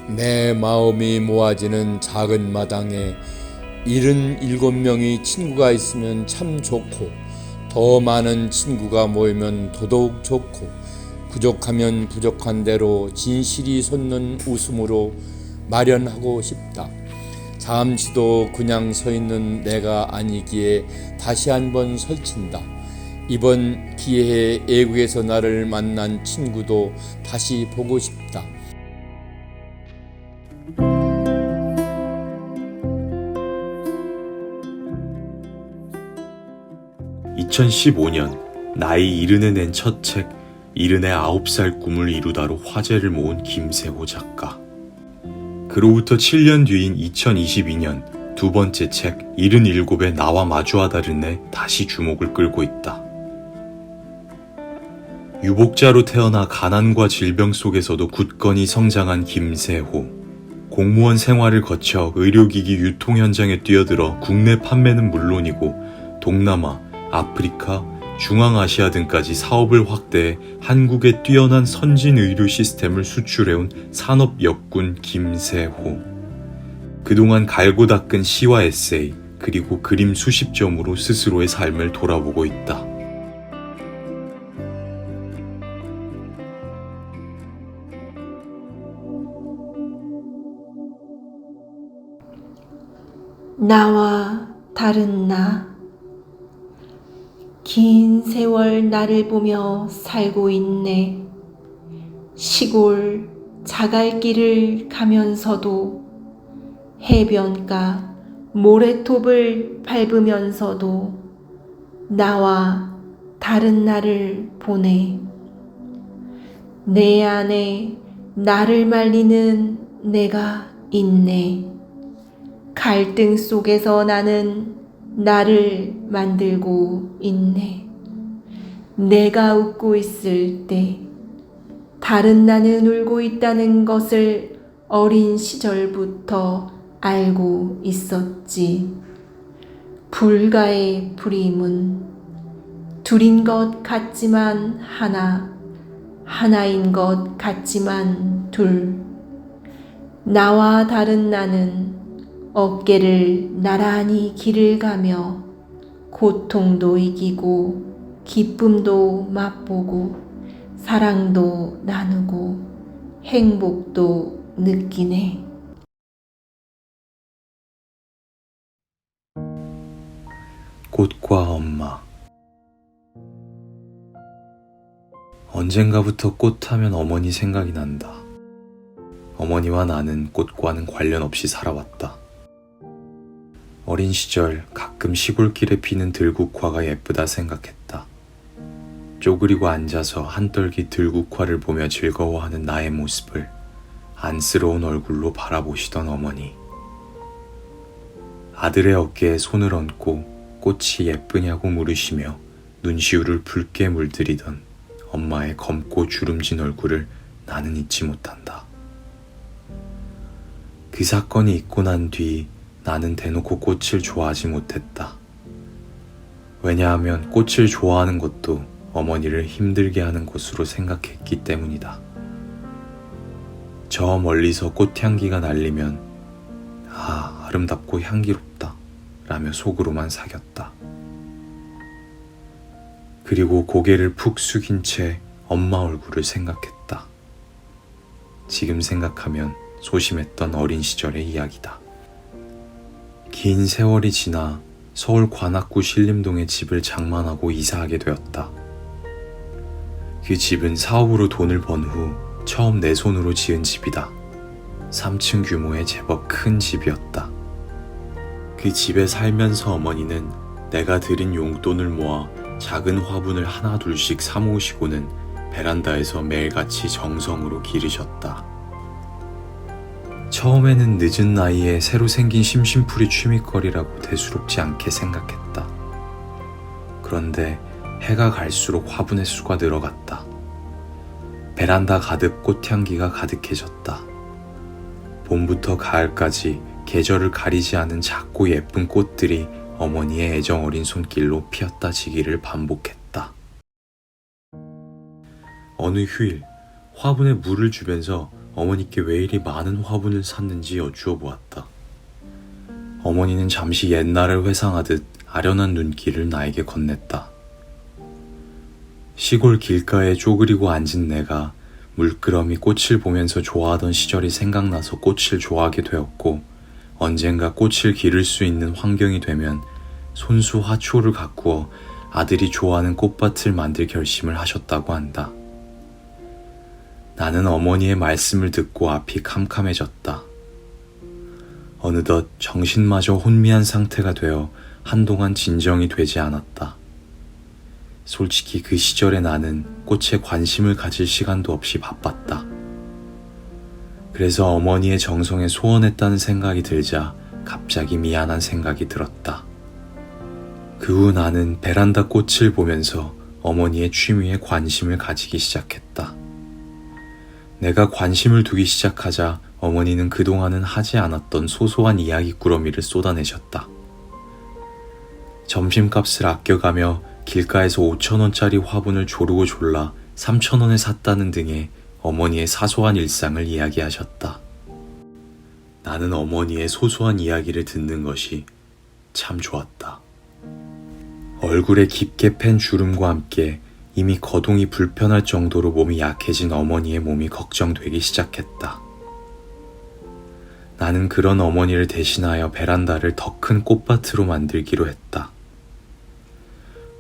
내 마음이 모아지는 작은 마당에 77명의 친구가 있으면 참 좋고, 더 많은 친구가 모이면 더더욱 좋고, 부족하면 부족한 대로 진실이 솟는 웃음으로 마련하고 싶다. 잠시도 그냥 서 있는 내가 아니기에 다시 한번 설친다. 이번 기회에 애국에서 나를 만난 친구도 다시 보고 싶다. 2015년 나이 70에 낸 첫 책 79살 꿈을 이루다로 화제를 모은 김세호 작가. 그로부터 7년 뒤인 2022년 두 번째 책 77의 나와 마주하다른에 다시 주목을 끌고 있다. 유복자로 태어나 가난과 질병 속에서도 굳건히 성장한 김세호. 공무원 생활을 거쳐 의료기기 유통 현장에 뛰어들어 국내 판매는 물론이고 동남아, 아프리카, 중앙아시아 등까지 사업을 확대해 한국의 뛰어난 선진 의료 시스템을 수출해온 산업 역군 김세호. 그동안 갈고 닦은 시와 에세이, 그리고 그림 수십 점으로 스스로의 삶을 돌아보고 있다. 나와 다른 나. 긴 세월 나를 보며 살고 있네. 시골 자갈길을 가면서도, 해변가 모래톱을 밟으면서도 나와 다른 나를 보내. 내 안에 나를 말리는 내가 있네. 갈등 속에서 나는 나를 만들고 있네. 내가 웃고 있을 때 다른 나는 울고 있다는 것을 어린 시절부터 알고 있었지. 불가의 불임은 둘인 것 같지만 하나, 하나인 것 같지만 둘. 나와 다른 나는 어깨를 나란히 길을 가며 고통도 이기고 기쁨도 맛보고 사랑도 나누고 행복도 느끼네. 꽃과 엄마. 언젠가부터 꽃하면 어머니 생각이 난다. 어머니와 나는 꽃과는 관련 없이 살아왔다. 어린 시절 가끔 시골길에 피는 들국화가 예쁘다 생각했다. 쪼그리고 앉아서 한떨기 들국화를 보며 즐거워하는 나의 모습을 안쓰러운 얼굴로 바라보시던 어머니. 아들의 어깨에 손을 얹고 꽃이 예쁘냐고 물으시며 눈시울을 붉게 물들이던 엄마의 검고 주름진 얼굴을 나는 잊지 못한다. 그 사건이 있고 난 뒤 나는 대놓고 꽃을 좋아하지 못했다. 왜냐하면 꽃을 좋아하는 것도 어머니를 힘들게 하는 것으로 생각했기 때문이다. 저 멀리서 꽃향기가 날리면 아, 아름답고 향기롭다 라며 속으로만 사겼다. 그리고 고개를 푹 숙인 채 엄마 얼굴을 생각했다. 지금 생각하면 소심했던 어린 시절의 이야기다. 긴 세월이 지나 서울 관악구 신림동에 집을 장만하고 이사하게 되었다. 그 집은 사업으로 돈을 번 후 처음 내 손으로 지은 집이다. 3층 규모의 제법 큰 집이었다. 그 집에 살면서 어머니는 내가 들인 용돈을 모아 작은 화분을 하나 둘씩 사모으시고는 베란다에서 매일같이 정성으로 기르셨다. 처음에는 늦은 나이에 새로 생긴 심심풀이 취미거리라고 대수롭지 않게 생각했다. 그런데 해가 갈수록 화분의 수가 늘어갔다. 베란다 가득 꽃향기가 가득해졌다. 봄부터 가을까지 계절을 가리지 않은 작고 예쁜 꽃들이 어머니의 애정어린 손길로 피었다 지기를 반복했다. 어느 휴일 화분에 물을 주면서 어머니께 왜 이리 많은 화분을 샀는지 여쭈어 보았다. 어머니는 잠시 옛날을 회상하듯 아련한 눈길을 나에게 건넸다. 시골 길가에 쪼그리고 앉은 내가 물끄러미 꽃을 보면서 좋아하던 시절이 생각나서 꽃을 좋아하게 되었고, 언젠가 꽃을 기를 수 있는 환경이 되면 손수 화초를 가꾸어 아들이 좋아하는 꽃밭을 만들 결심을 하셨다고 한다. 나는 어머니의 말씀을 듣고 앞이 캄캄해졌다. 어느덧 정신마저 혼미한 상태가 되어 한동안 진정이 되지 않았다. 솔직히 그 시절에 나는 꽃에 관심을 가질 시간도 없이 바빴다. 그래서 어머니의 정성에 소원했다는 생각이 들자 갑자기 미안한 생각이 들었다. 그 후 나는 베란다 꽃을 보면서 어머니의 취미에 관심을 가지기 시작했다. 내가 관심을 두기 시작하자 어머니는 그동안은 하지 않았던 소소한 이야기꾸러미를 쏟아내셨다. 점심값을 아껴가며 길가에서 5,000원짜리 화분을 조르고 졸라 3,000원에 샀다는 등의 어머니의 사소한 일상을 이야기하셨다. 나는 어머니의 소소한 이야기를 듣는 것이 참 좋았다. 얼굴에 깊게 팬 주름과 함께 이미 거동이 불편할 정도로 몸이 약해진 어머니의 몸이 걱정되기 시작했다. 나는 그런 어머니를 대신하여 베란다를 더 큰 꽃밭으로 만들기로 했다.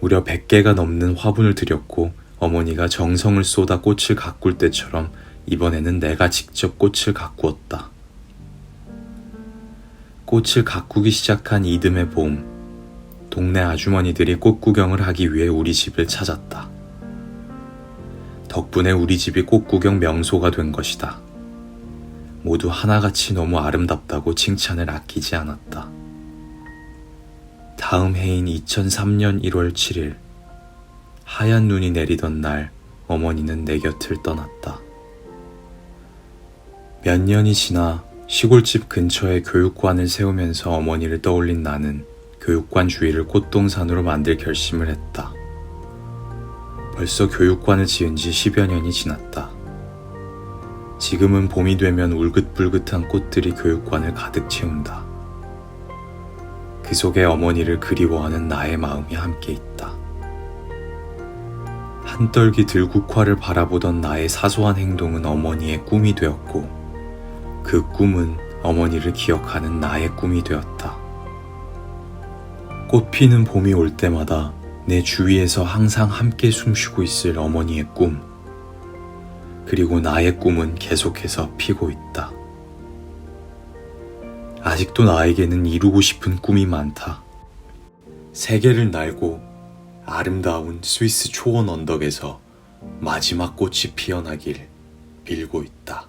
무려 100개가 넘는 화분을 들였고 어머니가 정성을 쏟아 꽃을 가꿀 때처럼 이번에는 내가 직접 꽃을 가꾸었다. 꽃을 가꾸기 시작한 이듬해 봄, 동네 아주머니들이 꽃 구경을 하기 위해 우리 집을 찾았다. 덕분에 우리 집이 꽃 구경 명소가 된 것이다. 모두 하나같이 너무 아름답다고 칭찬을 아끼지 않았다. 다음 해인 2003년 1월 7일, 하얀 눈이 내리던 날 어머니는 내 곁을 떠났다. 몇 년이 지나 시골집 근처에 교육관을 세우면서 어머니를 떠올린 나는 교육관 주위를 꽃동산으로 만들 결심을 했다. 벌써 교육관을 지은 지 10여 년이 지났다. 지금은 봄이 되면 울긋불긋한 꽃들이 교육관을 가득 채운다. 그 속에 어머니를 그리워하는 나의 마음이 함께 있다. 한떨기 들국화를 바라보던 나의 사소한 행동은 어머니의 꿈이 되었고, 그 꿈은 어머니를 기억하는 나의 꿈이 되었다. 꽃 피는 봄이 올 때마다 내 주위에서 항상 함께 숨쉬고 있을 어머니의 꿈, 그리고 나의 꿈은 계속해서 피고 있다. 아직도 나에게는 이루고 싶은 꿈이 많다. 세계를 날고 아름다운 스위스 초원 언덕에서 마지막 꽃이 피어나길 빌고 있다.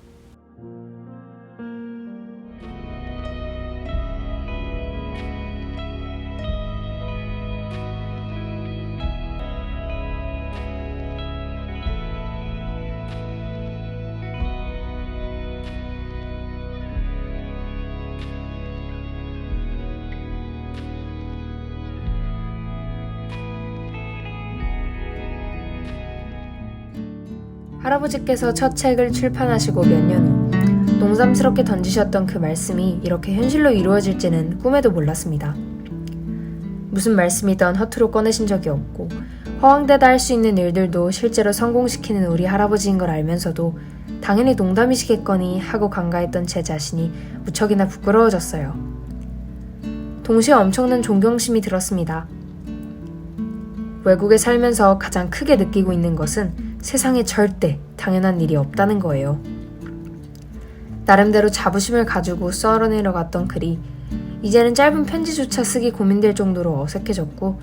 할아버지께서 첫 책을 출판하시고 몇 년 후 농담스럽게 던지셨던 그 말씀이 이렇게 현실로 이루어질지는 꿈에도 몰랐습니다. 무슨 말씀이든 허투루 꺼내신 적이 없고 허황되다 할 수 있는 일들도 실제로 성공시키는 우리 할아버지인 걸 알면서도 당연히 농담이시겠거니 하고 간과했던 제 자신이 무척이나 부끄러워졌어요. 동시에 엄청난 존경심이 들었습니다. 외국에 살면서 가장 크게 느끼고 있는 것은 세상에 절대 당연한 일이 없다는 거예요. 나름대로 자부심을 가지고 썰어내려갔던 글이 이제는 짧은 편지조차 쓰기 고민될 정도로 어색해졌고,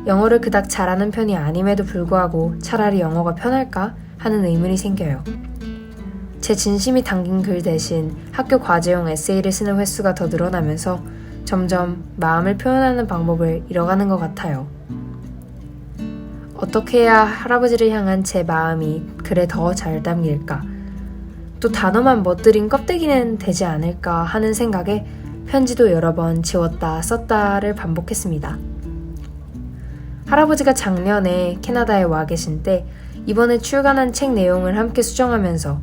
영어를 그닥 잘하는 편이 아님에도 불구하고 차라리 영어가 편할까 하는 의문이 생겨요. 제 진심이 담긴 글 대신 학교 과제용 에세이를 쓰는 횟수가 더 늘어나면서 점점 마음을 표현하는 방법을 잃어가는 것 같아요. 어떻게 해야 할아버지를 향한 제 마음이 글에 더 잘 담길까? 또 단어만 멋들인 껍데기는 되지 않을까 하는 생각에 편지도 여러 번 지웠다 썼다를 반복했습니다. 할아버지가 작년에 캐나다에 와 계신 때 이번에 출간한 책 내용을 함께 수정하면서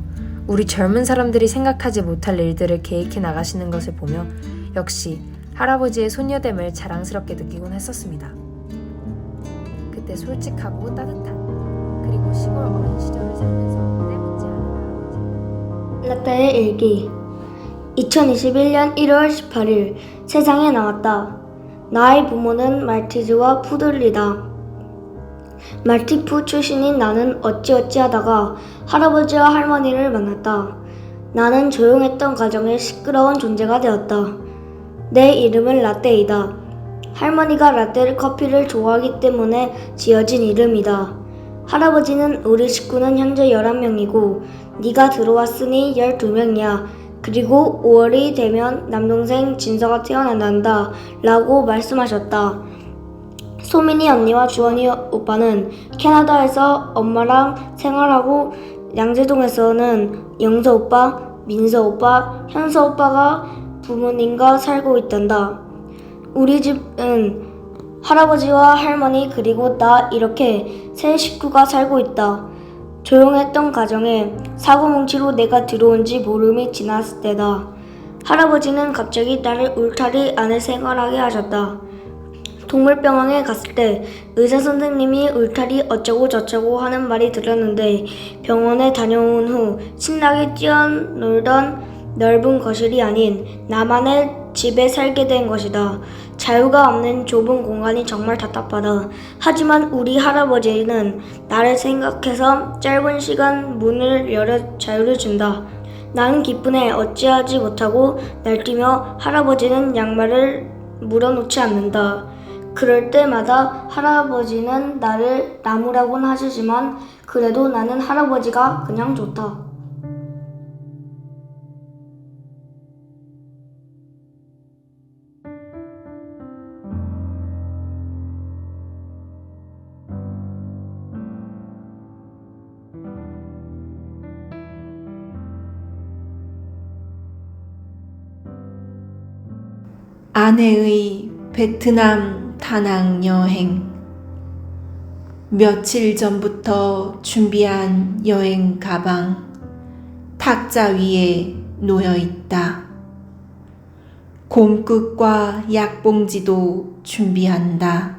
우리 젊은 사람들이 생각하지 못할 일들을 계획해 나가시는 것을 보며 역시 할아버지의 손녀됨을 자랑스럽게 느끼곤 했었습니다. 그때 솔직하고 따뜻한 그리고 시골 어린 시절을 살면서 때묻지 않은 할아버지. 라떼의 일기 2021년 1월 18일 세상에 나왔다. 나의 부모는 말티즈와 푸들이다. 말티푸 출신인 나는 어찌어찌하다가 할아버지와 할머니를 만났다. 나는 조용했던 가정의 시끄러운 존재가 되었다. 내 이름은 라떼이다. 할머니가 라떼를 커피를 좋아하기 때문에 지어진 이름이다. 할아버지는 우리 식구는 현재 11명이고 네가 들어왔으니 12명이야. 그리고 5월이 되면 남동생 진서가 태어난단다 라고 말씀하셨다. 소민이 언니와 주원이 오빠는 캐나다에서 엄마랑 생활하고 양재동에서는 영서 오빠, 민서 오빠, 현서 오빠가 부모님과 살고 있단다. 우리 집은 할아버지와 할머니 그리고 나 이렇게 세 식구가 살고 있다. 조용했던 가정에 사고뭉치로 내가 들어온 지 보름이 지났을 때다. 할아버지는 갑자기 나를 울타리 안에 생활하게 하셨다. 동물병원에 갔을 때 의사 선생님이 울타리 어쩌고 저쩌고 하는 말이 들렸는데 병원에 다녀온 후 신나게 뛰어놀던 넓은 거실이 아닌 나만의 집에 살게 된 것이다. 자유가 없는 좁은 공간이 정말 답답하다. 하지만 우리 할아버지는 나를 생각해서 짧은 시간 문을 열어 자유를 준다. 나는 기쁜에 어찌하지 못하고 날뛰며 할아버지는 양말을 물어놓지 않는다. 그럴 때마다 할아버지는 나를 나무라고는 하시지만 그래도 나는 할아버지가 그냥 좋다. 아내의 베트남 다낭 여행. 며칠 전부터 준비한 여행 가방 탁자 위에 놓여 있다. 곰끝과 약봉지도 준비한다.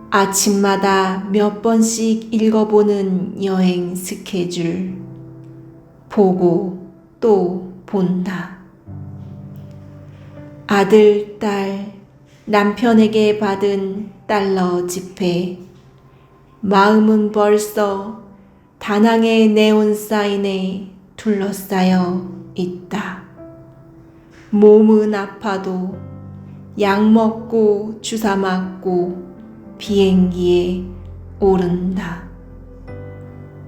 아침마다 몇 번씩 읽어보는 여행 스케줄. 보고 또 본다. 아들, 딸, 남편에게 받은 달러 지폐. 마음은 벌써 다낭의 네온 사인에 둘러싸여 있다. 몸은 아파도 약 먹고 주사 맞고 비행기에 오른다.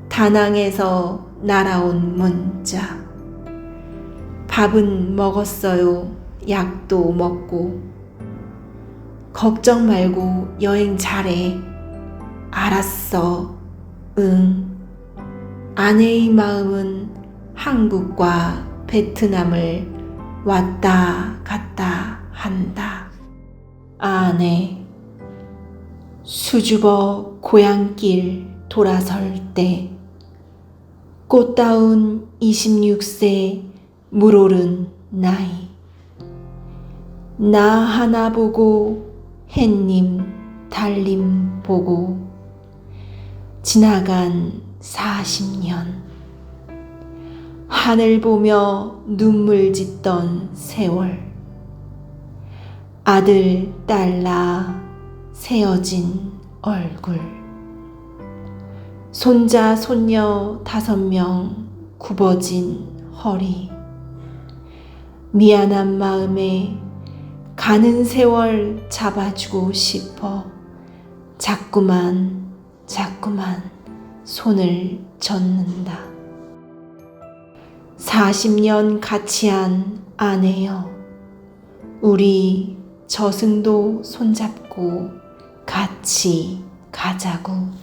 다낭에서 날아온 문자. 밥은 먹었어요. 약도 먹고. 걱정 말고 여행 잘해. 알았어. 응. 아내의 마음은 한국과 베트남을 왔다 갔다 한다. 아내. 수줍어 고향길 돌아설 때 꽃다운 26세 물오른 나이. 나 하나 보고 햇님 달님 보고 지나간 40년. 하늘 보며 눈물 짓던 세월. 아들 딸 낳아 세어진 얼굴. 손자 손녀 5명 굽어진 허리. 미안한 마음에 가는 세월 잡아주고 싶어 자꾸만 손을 젓는다. 40년 같이 한 아내여, 우리 저승도 손잡고 같이 가자고.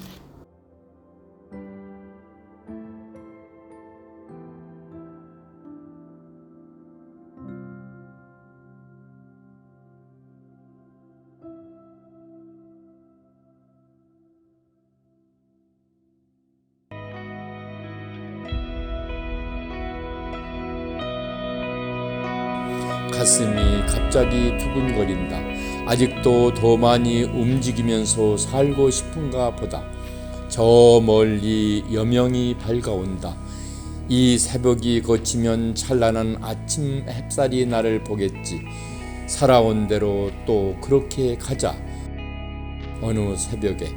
가슴이 갑자기 두근거린다. 아직도 더 많이 움직이면서 살고 싶은가 보다. 저 멀리 여명이 밝아온다. 이 새벽이 거치면 찬란한 아침 햇살이 나를 보겠지. 살아온 대로 또 그렇게 가자. 어느 새벽에